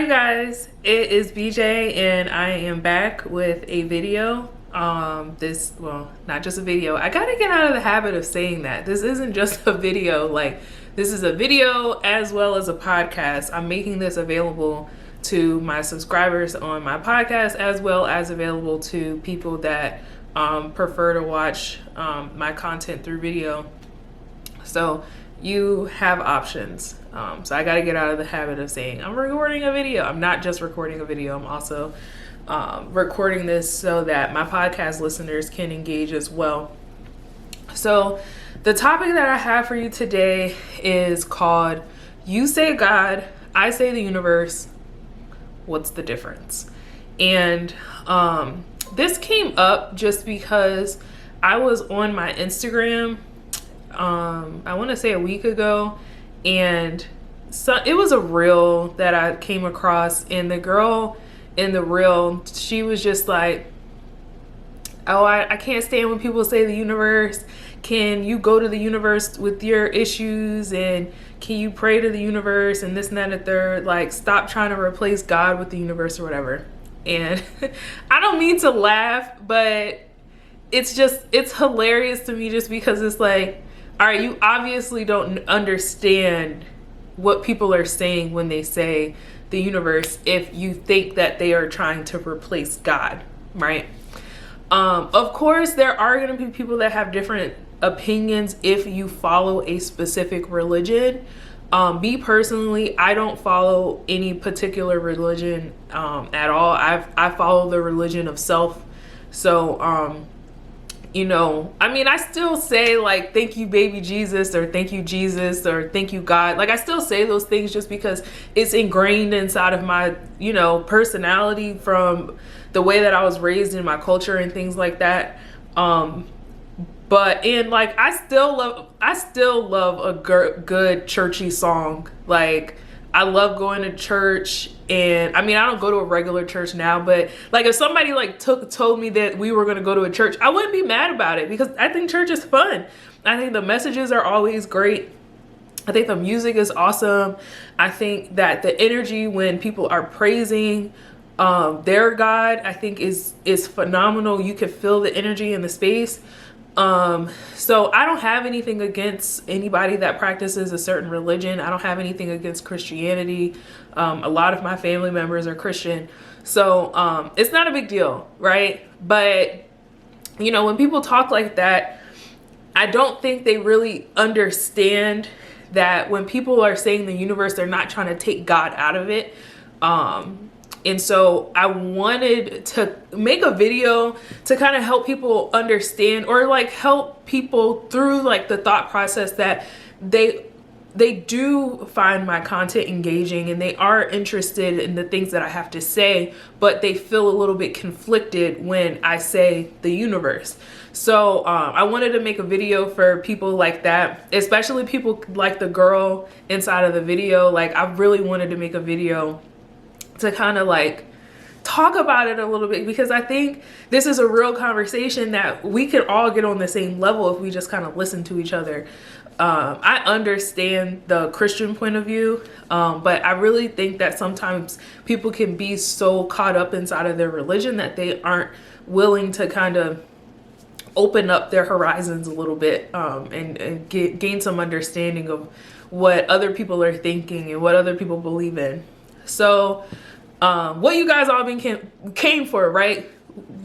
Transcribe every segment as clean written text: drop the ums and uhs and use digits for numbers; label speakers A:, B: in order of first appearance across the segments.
A: you guys, it is BJ and I am back with a video. Not just a video. I gotta get out of the habit of saying that. This isn't just a video, like this is a video as well as a podcast. I'm making this available to my subscribers on my podcast as well as available to people that prefer to watch my content through video. So you have options. So I got to get out of the habit of saying I'm recording a video. I'm not just recording a video. I'm also recording this so that my podcast listeners can engage as well. So the topic that I have for you today is called You Say God, I Say the Universe. What's the difference? And this came up just because I was on my Instagram I want to say a week ago, and so it was a reel that I came across, and the girl in the reel, she was just like, oh, I can't stand when people say the universe. Can you go to the universe with your issues, and can you pray to the universe, and this and that and the third, like stop trying to replace God with the universe or whatever. And I don't mean to laugh, but it's hilarious to me just because it's like, all right, you obviously don't understand what people are saying when they say the universe if you think that they are trying to replace God, right? Of course, there are going to be people that have different opinions if you follow a specific religion. Me personally, I don't follow any particular religion at all. I follow the religion of self. So, I still say like, thank you, baby Jesus, or thank you, Jesus, or thank you, God. Like, I still say those things just because it's ingrained inside of my, personality from the way that I was raised in my culture and things like that. I still love a good churchy song. Like, I love going to church, and I don't go to a regular church now, but like if somebody like told me that we were going to go to a church, I wouldn't be mad about it because I think church is fun. I think the messages are always great. I think the music is awesome. I think that the energy when people are praising their God, I think is phenomenal. You can feel the energy in the space. So I don't have anything against anybody that practices a certain religion. I don't have anything against Christianity. A lot of my family members are Christian. So, it's not a big deal, right? But, when people talk like that, I don't think they really understand that when people are saying the universe, they're not trying to take God out of it. And so I wanted to make a video to kind of help people understand, or like help people through like the thought process that they do find my content engaging and they are interested in the things that I have to say, but they feel a little bit conflicted when I say the universe. So I wanted to make a video for people like that, especially people like the girl inside of the video. Like, I really wanted to make a video to kind of like talk about it a little bit, because I think this is a real conversation that we can all get on the same level if we just kind of listen to each other. I understand the Christian point of view, but I really think that sometimes people can be so caught up inside of their religion that they aren't willing to kind of open up their horizons a little bit, and gain some understanding of what other people are thinking and what other people believe in. So what you guys all came for, right?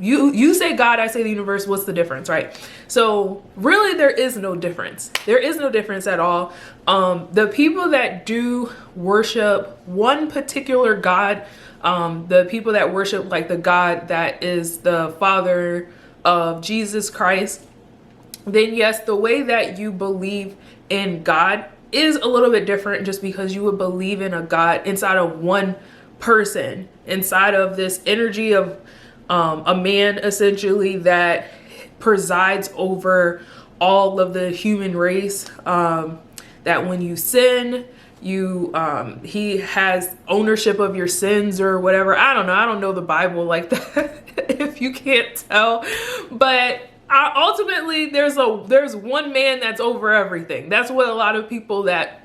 A: You say God, I say the universe. What's the difference, right? So really, there is no difference. There is no difference at all. The people that do worship one particular God, the people that worship like the God that is the Father of Jesus Christ, then yes, the way that you believe in God is a little bit different, just because you would believe in a God inside of one person, inside of this energy of a man essentially that presides over all of the human race, that when you sin, he has ownership of your sins or whatever. I don't know the Bible like that if you can't tell, but ultimately there's one man that's over everything. That's what a lot of people that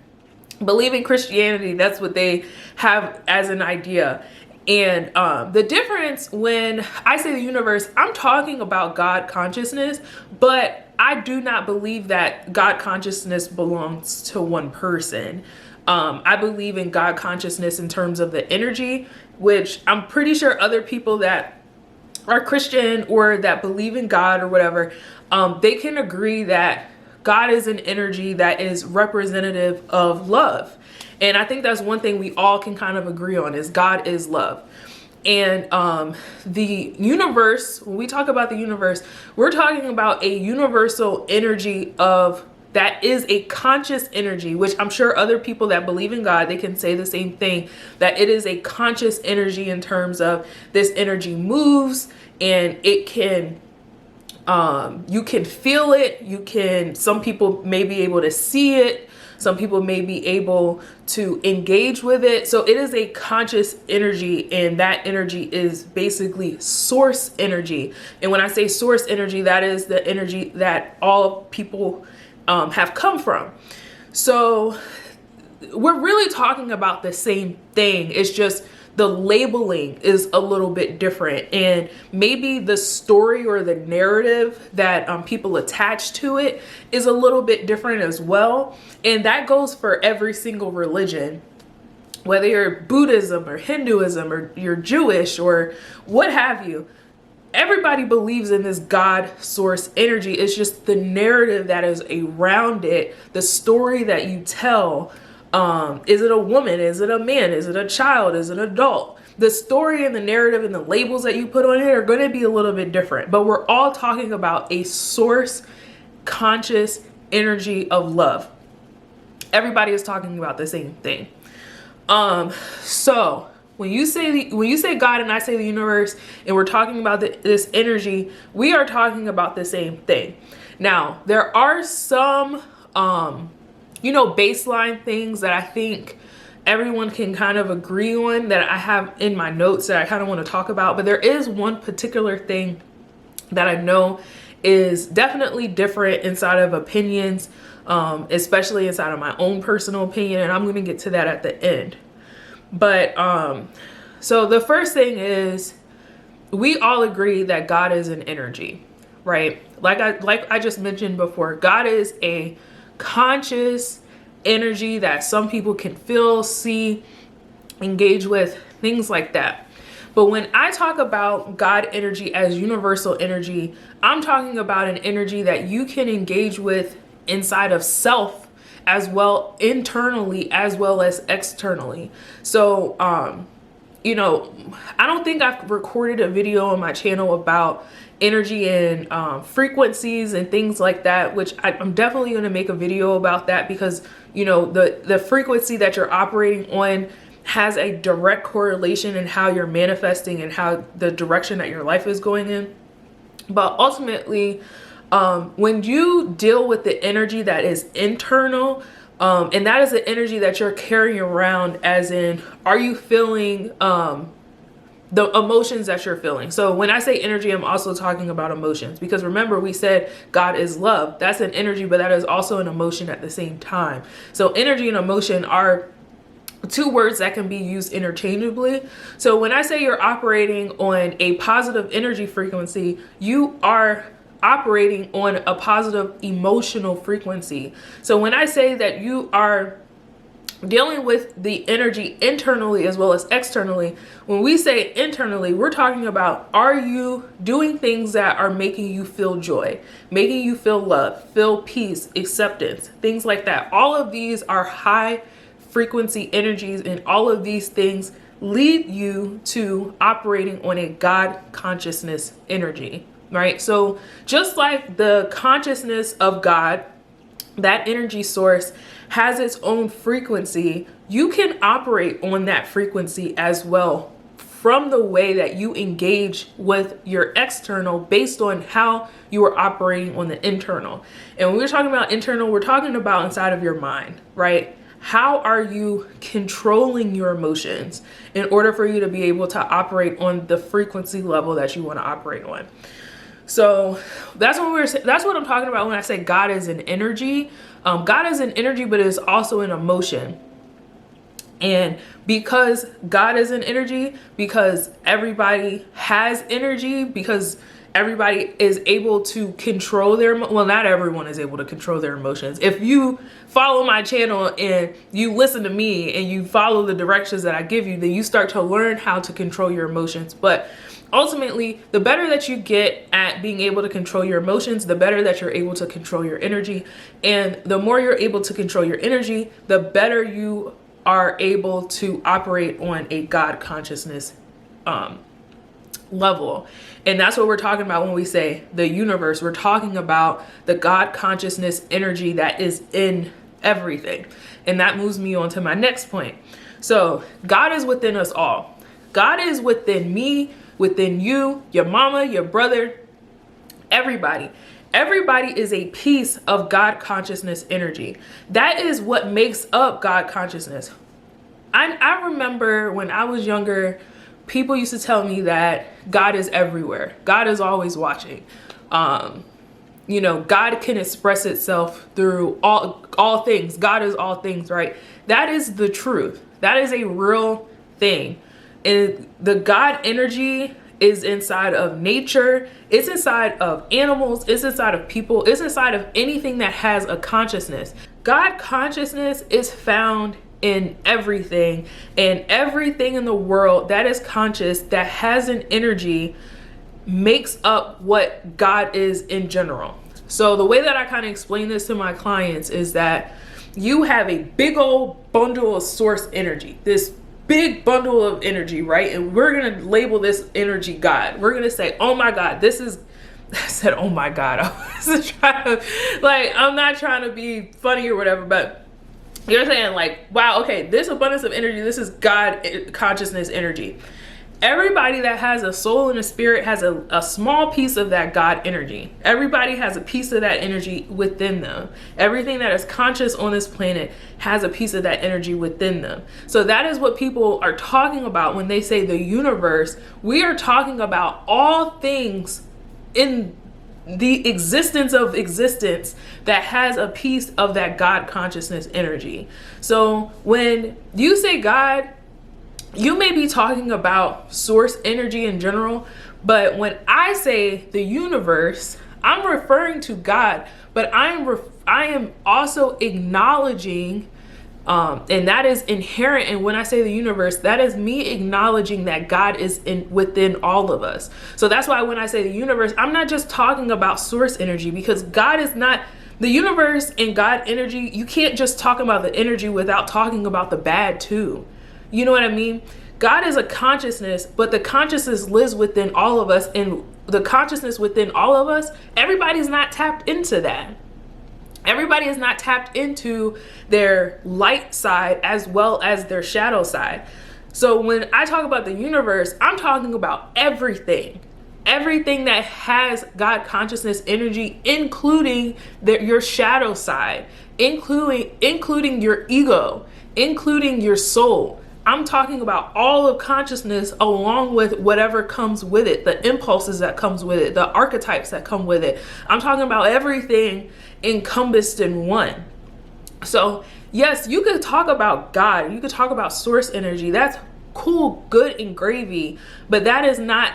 A: believe in Christianity, that's what they have as an idea. And the difference when I say the universe, I'm talking about God consciousness, but I do not believe that God consciousness belongs to one person. I believe in God consciousness in terms of the energy, which I'm pretty sure other people that are Christian or that believe in God or whatever, they can agree that God is an energy that is representative of love. And I think that's one thing we all can kind of agree on, is God is love. And the universe, when we talk about the universe, we're talking about a universal energy of that is a conscious energy, which I'm sure other people that believe in God, they can say the same thing, that it is a conscious energy in terms of this energy moves and it can, you can feel it. Some people may be able to see it. Some people may be able to engage with it. So it is a conscious energy, and that energy is basically source energy. And when I say source energy, that is the energy that all people have come from. So we're really talking about the same thing. It's just the labeling is a little bit different, and maybe the story or the narrative that people attach to it is a little bit different as well. And that goes for every single religion, whether you're Buddhism or Hinduism or you're Jewish or what have you. Everybody believes in this God source energy. It's just the narrative that is around it, the story that you tell. Is it a woman? Is it a man? Is it a child? Is it an adult? The story and the narrative and the labels that you put on it are going to be a little bit different, but we're all talking about a source conscious energy of love. Everybody is talking about the same thing. So when you say God and I say the universe, and we're talking about this energy, we are talking about the same thing. Now, there are some, baseline things that I think everyone can kind of agree on that I have in my notes that I kind of want to talk about. But there is one particular thing that I know is definitely different inside of opinions, especially inside of my own personal opinion. And I'm going to get to that at the end. But so the first thing is, we all agree that God is an energy, right? Like I just mentioned before, God is a conscious energy that some people can feel, see, engage with, things like that. But when I talk about God energy as universal energy, I'm talking about an energy that you can engage with inside of self as well, internally as well as externally. So, I don't think I've recorded a video on my channel about energy and frequencies and things like that, which I'm definitely going to make a video about that, because, the frequency that you're operating on has a direct correlation in how you're manifesting and how the direction that your life is going in. But ultimately, when you deal with the energy that is internal, and that is the energy that you're carrying around, as in, are you feeling the emotions that you're feeling? So when I say energy, I'm also talking about emotions, because remember, we said God is love. That's an energy, but that is also an emotion at the same time. So energy and emotion are two words that can be used interchangeably. So when I say you're operating on a positive energy frequency, you are operating on a positive emotional frequency. So when I say that you are dealing with the energy internally as well as externally, when we say internally, we're talking about, are you doing things that are making you feel joy, making you feel love, feel peace, acceptance, things like that. All of these are high frequency energies, and all of these things lead you to operating on a God consciousness energy, right? So just like the consciousness of God, that energy source has its own frequency, you can operate on that frequency as well from the way that you engage with your external based on how you are operating on the internal. And when we're talking about internal, we're talking about inside of your mind, right? How are you controlling your emotions in order for you to be able to operate on the frequency level that you want to operate on? So that's what I'm talking about when I say God is an energy. God is an energy, but it's also an emotion. And because God is an energy, because everybody has energy, because everybody is able to control well, not everyone is able to control their emotions. If you follow my channel and you listen to me and you follow the directions that I give you, then you start to learn how to control your emotions. But ultimately, the better that you get at being able to control your emotions, the better that you're able to control your energy. And the more you're able to control your energy, the better you are able to operate on a God consciousness level. And that's what we're talking about when we say the universe. We're talking about the God consciousness energy that is in everything. And that moves me on to my next point. So God is within us all. God is within me, within you, your mama, your brother, everybody. Everybody is a piece of God consciousness energy. That is what makes up God consciousness. I remember when I was younger, people used to tell me that God is everywhere. God is always watching. You know, God can express itself through all things. God is all things, right? That is the truth. That is a real thing. And the God energy is inside of nature. It's inside of animals. It's inside of people. It's inside of anything that has a consciousness. God consciousness is found in everything, and everything in the world that is conscious, that has an energy, makes up what God is in general. So the way that I kind of explain this to my clients is that you have a big old bundle of source energy, this big bundle of energy, right? And we're going to label this energy God. We're going to say, oh my God, this is, I said, oh my God. I was trying to, like, I'm not trying to be funny or whatever, but you're saying like, wow, okay, this abundance of energy, this is God consciousness energy. Everybody that has a soul and a spirit has a small piece of that God energy. Everybody has a piece of that energy within them. Everything that is conscious on this planet has a piece of that energy within them. So that is what people are talking about when they say the universe. We are talking about all things in the existence of existence that has a piece of that God consciousness energy. So when you say God, you may be talking about source energy in general, but when I say the universe, I'm referring to God, but I am also acknowledging, and that is inherent. And when I say the universe, that is me acknowledging that God is within all of us. So that's why when I say the universe, I'm not just talking about source energy, because God is not the universe and God energy. You can't just talk about the energy without talking about the bad too. You know what I mean? God is a consciousness, but the consciousness lives within all of us, and the consciousness within all of us, everybody's not tapped into that. Everybody is not tapped into their light side as well as their shadow side. So when I talk about the universe, I'm talking about everything. Everything that has God consciousness energy, including your shadow side, including your ego, including your soul. I'm talking about all of consciousness along with whatever comes with it, the impulses that comes with it, the archetypes that come with it. I'm talking about everything encompassed in one. So yes, you could talk about God, you could talk about source energy. That's cool, good, and gravy, but that's not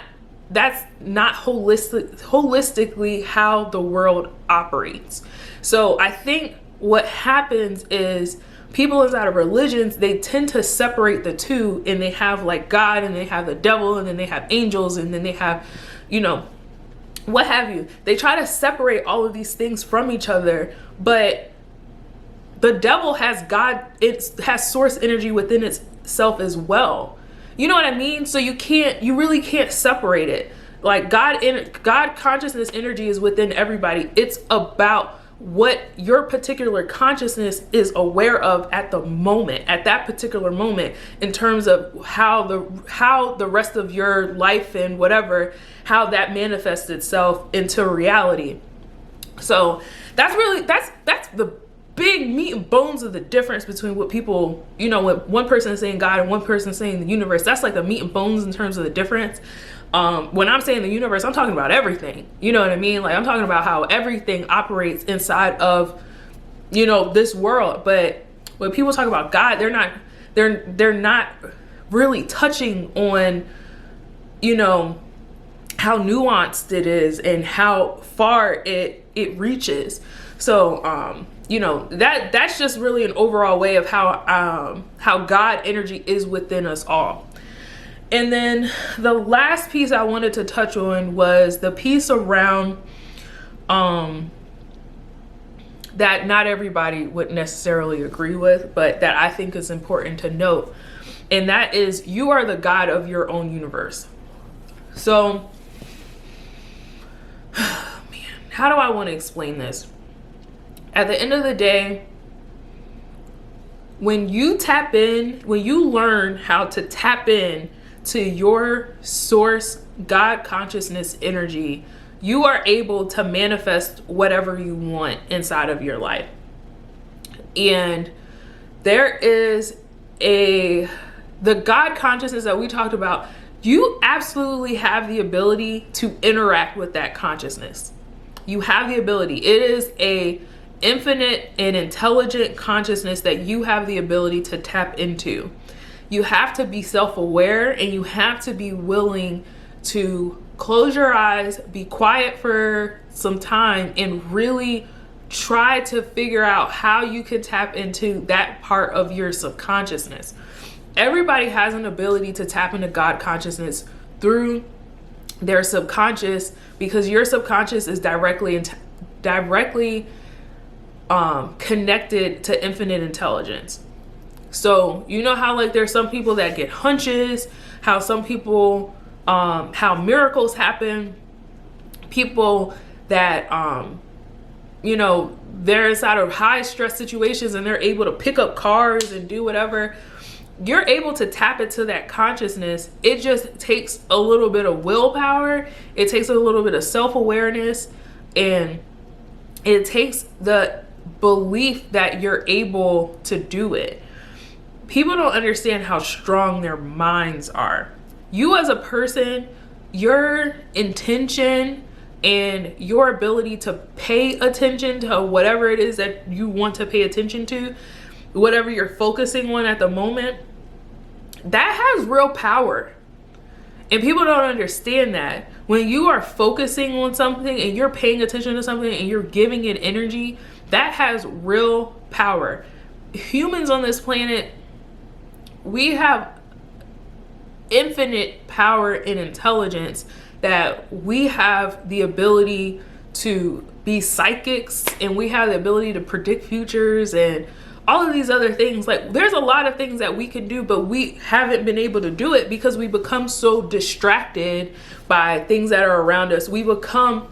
A: holistically how the world operates. So I think what happens is people inside of religions, they tend to separate the two, and they have like God, and they have the devil, and then they have angels, and then they have, you know, what have you. They try to separate all of these things from each other, but the devil has God, it has source energy within itself as well. You know what I mean? So you really can't separate it. Like God consciousness energy is within everybody. It's about what your particular consciousness is aware of at that particular moment, in terms of how the rest of your life and whatever, how that manifests itself into reality. So that's the big meat and bones of the difference between what people, you know, when one person is saying God and one person is saying the universe. That's like the meat and bones in terms of the difference. When I'm saying the universe, I'm talking about everything. You know what I mean? Like, I'm talking about how everything operates inside of, you know, this world. But when people talk about God, they're not really touching on, you know, how nuanced it is and how far it reaches. So, you know, that's just really an overall way of how God energy is within us all. And then the last piece I wanted to touch on was the piece around that not everybody would necessarily agree with, but that I think is important to note. And that is, you are the God of your own universe. So, man, how do I want to explain this? At the end of the day, when you learn how to tap in to your source, God consciousness energy, you are able to manifest whatever you want inside of your life. And there is the God consciousness that we talked about. You absolutely have the ability to interact with that consciousness. You have the ability. It is a infinite and intelligent consciousness that you have the ability to tap into. You have to be self-aware, and you have to be willing to close your eyes, be quiet for some time, and really try to figure out how you can tap into that part of your subconsciousness. Everybody has an ability to tap into God consciousness through their subconscious, because your subconscious is directly connected to infinite intelligence. So you know how, like, there's some people that get hunches, how some people how miracles happen, people that you know, they're inside of high stress situations and they're able to pick up cars and do whatever. You're able to tap into that consciousness. It just takes a little bit of willpower. It takes a little bit of self-awareness, and it takes the belief that you're able to do it. People don't understand how strong their minds are. You as a person, your intention and your ability to pay attention to whatever it is that you want to pay attention to, whatever you're focusing on at the moment, that has real power. And people don't understand that. When you are focusing on something and you're paying attention to something and you're giving it energy, that has real power. Humans on this planet, we have infinite power and intelligence, that we have the ability to be psychics, and we have the ability to predict futures and all of these other things. Like, there's a lot of things that we can do, but we haven't been able to do it because we become so distracted by things that are around us. We become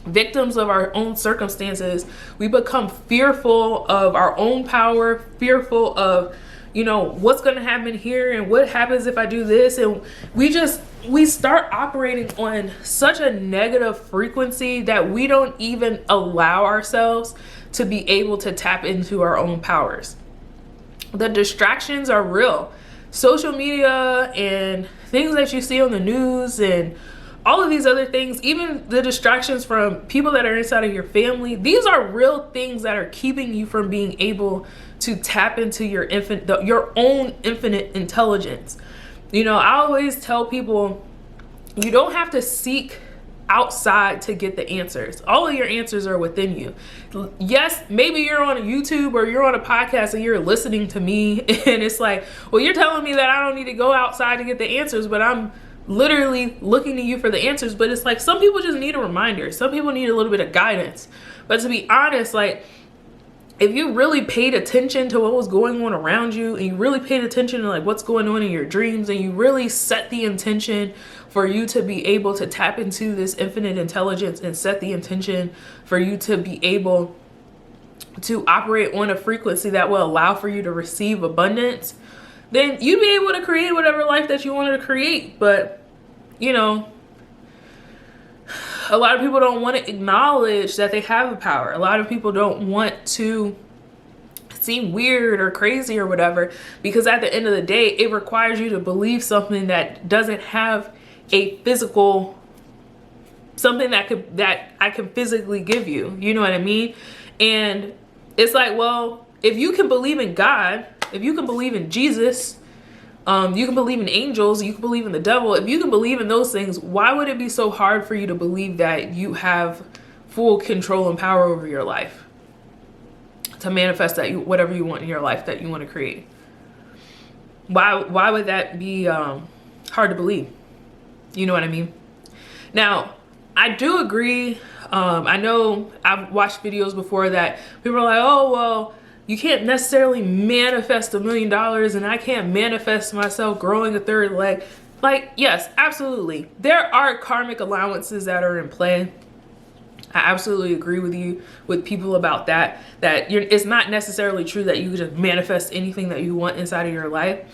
A: victims of our own circumstances. We become fearful of our own power, fearful of, you know, what's going to happen here and what happens if I do this. And we start operating on such a negative frequency that we don't even allow ourselves to be able to tap into our own powers. The distractions are real. Social media and things that you see on the news and all of these other things, even the distractions from people that are inside of your family, these are real things that are keeping you from being able to tap into your own infinite intelligence. You know, I always tell people, you don't have to seek outside to get the answers. All of your answers are within you. Yes, maybe you're on a YouTube or you're on a podcast and you're listening to me and it's like, well, you're telling me that I don't need to go outside to get the answers, but I'm literally looking to you for the answers. But it's like, some people just need a reminder. Some people need a little bit of guidance. But to be honest, like, if you really paid attention to what was going on around you, and you really paid attention to like what's going on in your dreams, and you really set the intention for you to be able to tap into this infinite intelligence, and set the intention for you to be able to operate on a frequency that will allow for you to receive abundance, then you'd be able to create whatever life that you wanted to create. But, you know, a lot of people don't want to acknowledge that they have the power. A lot of people don't want to seem weird or crazy or whatever, because at the end of the day, it requires you to believe something that doesn't have a physical, something that I can physically give you. You know what I mean? And it's like, well, if you can believe in God, if you can believe in Jesus, you can believe in angels, you can believe in the devil. If you can believe in those things, why would it be so hard for you to believe that you have full control and power over your life to manifest whatever you want in your life that you want to create? Why would that be hard to believe? You know what I mean? Now, I do agree. I know I've watched videos before that people are like, oh, well, you can't necessarily manifest $1 million and I can't manifest myself growing a third leg. Like, yes, absolutely. There are karmic allowances that are in play. I absolutely agree with people about that it's not necessarily true that you can just manifest anything that you want inside of your life,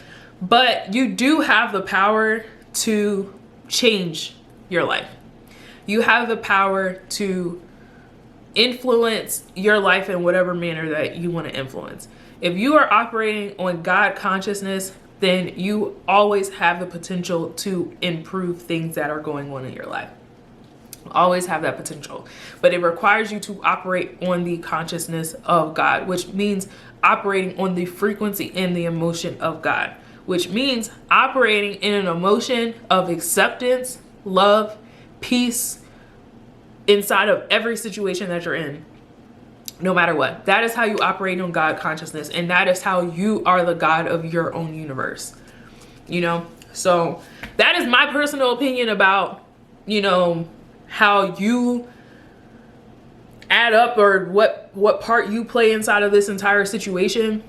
A: but you do have the power to change your life. You have the power to influence your life in whatever manner that you want to influence. If you are operating on God consciousness, then you always have the potential to improve things that are going on in your life. Always have that potential, but it requires you to operate on the consciousness of God, which means operating on the frequency and the emotion of God, which means operating in an emotion of acceptance, love, peace inside of every situation that you're in, no matter what. That is how you operate on God consciousness, and that is how you are the God of your own universe. You know, so that is my personal opinion about, you know, how you add up, or what part you play inside of this entire situation,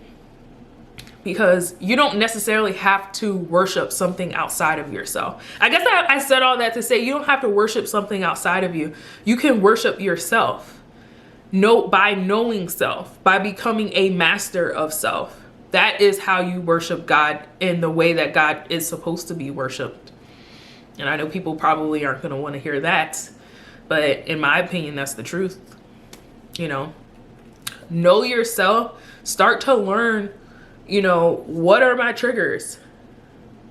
A: because you don't necessarily have to worship something outside of yourself. I guess I said all that to say you don't have to worship something outside of you. You can worship yourself. By knowing self, by becoming a master of self. That is how you worship God in the way that God is supposed to be worshiped. And I know people probably aren't going to want to hear that, but in my opinion, that's the truth. You know yourself, start to learn, you know, what are my triggers?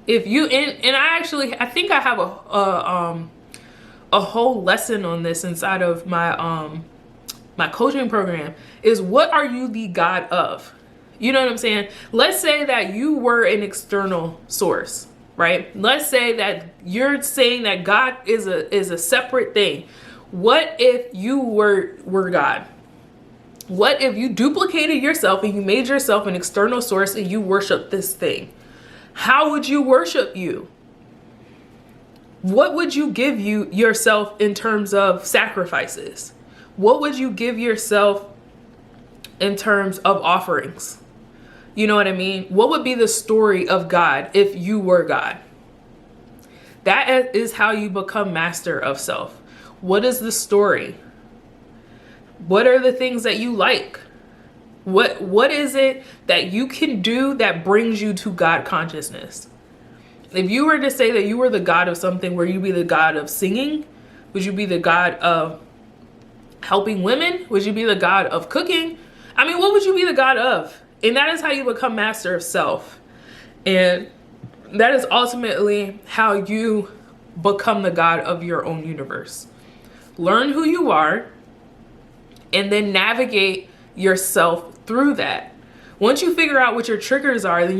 A: If you, and I think I have a whole lesson on this inside of my, my coaching program, is what are you the God of? You know what I'm saying? Let's say that you were an external source, right? Let's say that you're saying that God is a separate thing. What if you were God? What if you duplicated yourself and you made yourself an external source and you worship this thing? How would you worship you? What would you give yourself in terms of sacrifices? What would you give yourself in terms of offerings? You know what I mean? What would be the story of God if you were God? That is how you become master of self. What is the story? What are the things that you like? What is it that you can do that brings you to God consciousness? If you were to say that you were the God of something, would you be the God of singing? Would you be the God of helping women? Would you be the God of cooking? I mean, what would you be the God of? And that is how you become master of self. And that is ultimately how you become the God of your own universe. Learn who you are and then navigate yourself through that. Once you figure out what your triggers are, then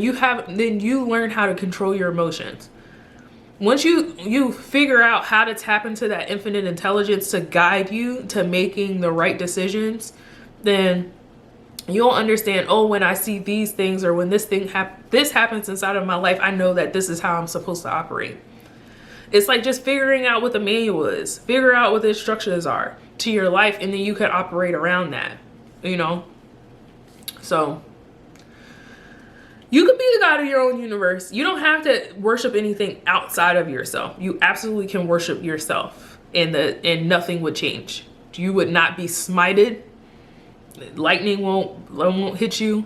A: you learn how to control your emotions. Once you figure out how to tap into that infinite intelligence to guide you to making the right decisions, then you'll understand, oh, when I see these things, or when this happens inside of my life, I know that this is how I'm supposed to operate. It's like just figuring out what the manual is, figure out what the instructions are to your life, and then you can operate around that, you know? So you could be the God of your own universe. You don't have to worship anything outside of yourself. You absolutely can worship yourself, and nothing would change. You would not be smited. Lightning won't hit you.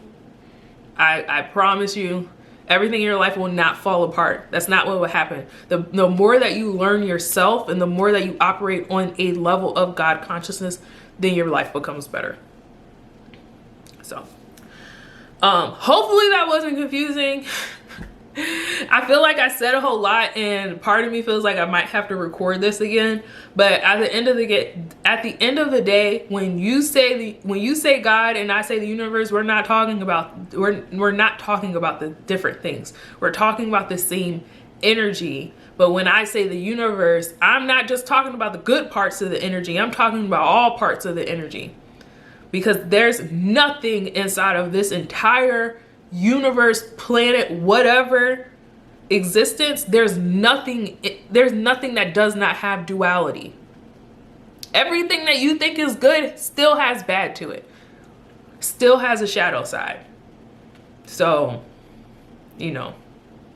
A: I promise you, everything in your life will not fall apart. That's not what will happen. The more that you learn yourself and the more that you operate on a level of God consciousness, then your life becomes better. So hopefully that wasn't confusing. I feel like I said a whole lot, and part of me feels like I might have to record this again. But at the end of the day, when you say God and I say the universe, we're not talking about the different things. We're talking about the same energy. But when I say the universe, I'm not just talking about the good parts of the energy. I'm talking about all parts of the energy. Because there's nothing inside of this entire universe, planet, whatever existence, there's nothing that does not have duality. Everything that you think is good still has bad to it. Still has a shadow side. So,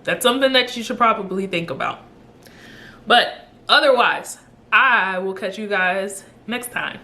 A: that's something that you should probably think about. But otherwise, I will catch you guys next time.